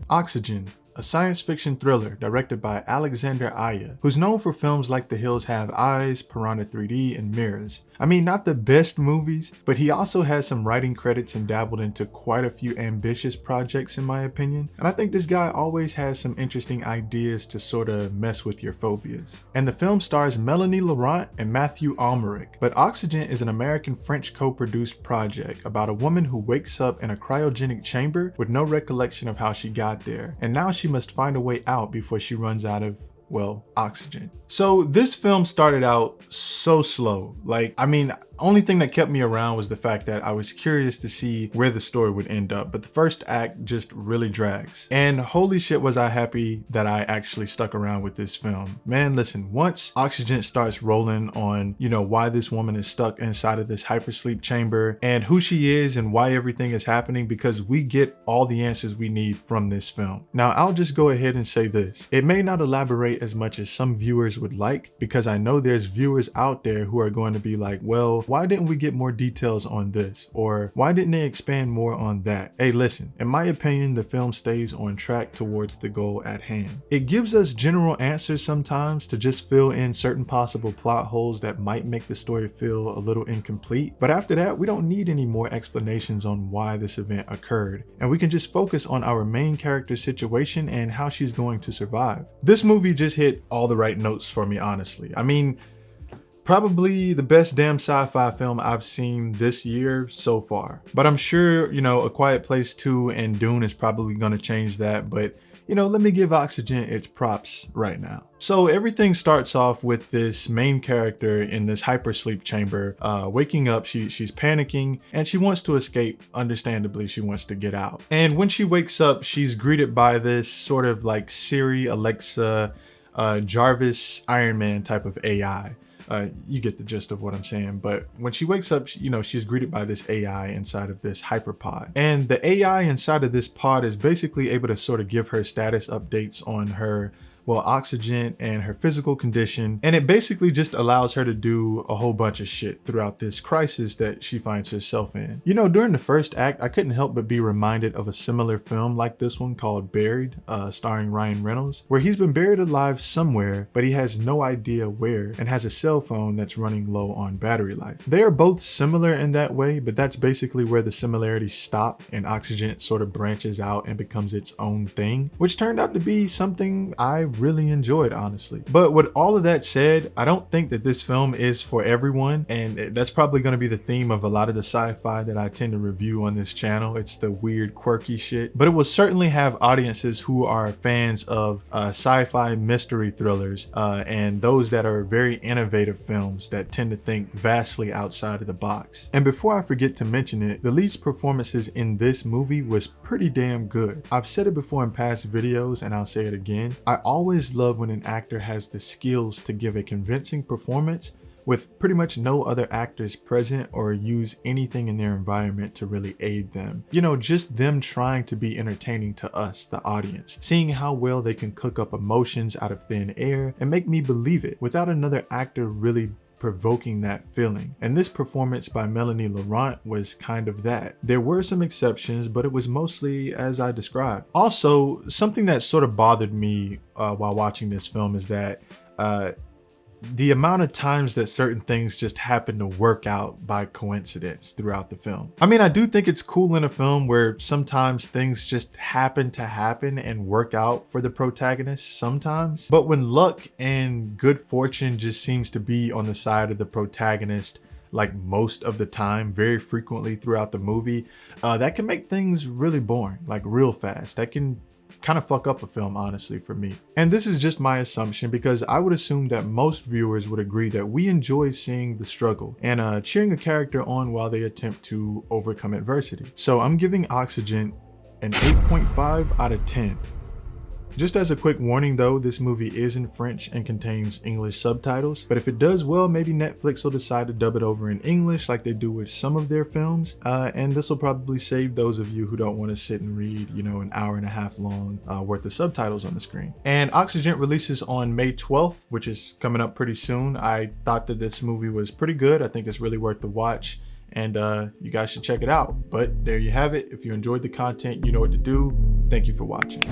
Oxygen, a science fiction thriller directed by Alexandre Aja, who's known for films like The Hills Have Eyes, Piranha 3D, and Mirrors. I mean, not the best movies, but he also has some writing credits and dabbled into quite a few ambitious projects in my opinion. And I think this guy always has some interesting ideas to sort of mess with your phobias. And the film stars Melanie Laurent and Matthew Almeric. But Oxygen is an American-French co-produced project about a woman who wakes up in a cryogenic chamber with no recollection of how she got there. And now she must find a way out before she runs out of, well, oxygen. So this film started out so slow. Only thing that kept me around was the fact that I was curious to see where the story would end up, but the first act just really drags. And holy shit was I happy that I actually stuck around with this film. Man, listen, once Oxygen starts rolling on, why this woman is stuck inside of this hypersleep chamber and who she is and why everything is happening, because we get all the answers we need from this film. Now, I'll just go ahead and say this. It may not elaborate as much as some viewers would like, because I know there's viewers out there who are going to be like, well, why didn't we get more details on this? Or why didn't they expand more on that? Hey, listen, in my opinion, the film stays on track towards the goal at hand. It gives us general answers sometimes to just fill in certain possible plot holes that might make the story feel a little incomplete. But after that, we don't need any more explanations on why this event occurred. And we can just focus on our main character's situation and how she's going to survive. This movie just hit all the right notes for me, honestly. I mean, probably the best damn sci-fi film I've seen this year so far. But I'm sure, A Quiet Place 2 and Dune is probably going to change that. But, let me give Oxygen its props right now. So everything starts off with this main character in this hypersleep chamber, waking up. She's panicking and she wants to escape. Understandably, she wants to get out. And when she wakes up, she's greeted by this sort of like Siri, Alexa, Jarvis, Iron Man type of AI. You get the gist of what I'm saying. But when she wakes up, she's greeted by this AI inside of this hyperpod. And the AI inside of this pod is basically able to sort of give her status updates on her, oxygen and her physical condition. And it basically just allows her to do a whole bunch of shit throughout this crisis that she finds herself in. During the first act, I couldn't help but be reminded of a similar film like this one called Buried, starring Ryan Reynolds, where he's been buried alive somewhere, but he has no idea where and has a cell phone that's running low on battery life. They are both similar in that way, but that's basically where the similarities stop and Oxygen sort of branches out and becomes its own thing, which turned out to be something I really enjoyed, honestly. But with all of that said, I don't think that this film is for everyone, and that's probably going to be the theme of a lot of the sci-fi that I tend to review on this channel. It's the weird, quirky shit, but it will certainly have audiences who are fans of sci-fi mystery thrillers and those that are very innovative films that tend to think vastly outside of the box. And before I forget to mention it, the lead's performances in this movie was pretty damn good. I've said it before in past videos and I'll say it again. I always love when an actor has the skills to give a convincing performance with pretty much no other actors present or use anything in their environment to really aid them. Just them trying to be entertaining to us, the audience, seeing how well they can cook up emotions out of thin air and make me believe it without another actor really provoking that feeling. And this performance by Melanie Laurent was kind of that. There were some exceptions, but it was mostly as I described. Also, something that sort of bothered me while watching this film is that the amount of times that certain things just happen to work out by coincidence throughout the film. I mean, I do think it's cool in a film where sometimes things just happen to happen and work out for the protagonist sometimes. But when luck and good fortune just seems to be on the side of the protagonist, like most of the time, very frequently throughout the movie, that can make things really boring, like real fast. That can kind of fuck up a film, honestly, for me. And this is just my assumption because I would assume that most viewers would agree that we enjoy seeing the struggle and cheering a character on while they attempt to overcome adversity. So I'm giving Oxygen an 8.5 out of 10. Just as a quick warning though, this movie is in French and contains English subtitles, but if it does well, maybe Netflix will decide to dub it over in English like they do with some of their films, and this will probably save those of you who don't want to sit and read, you know, an hour and a half long worth of subtitles on the screen. And Oxygen releases on May 12th, which is coming up pretty soon. I thought that this movie was pretty good. I think it's really worth the watch, and you guys should check it out. But there you have it. If you enjoyed the content, you know what to do. Thank you for watching.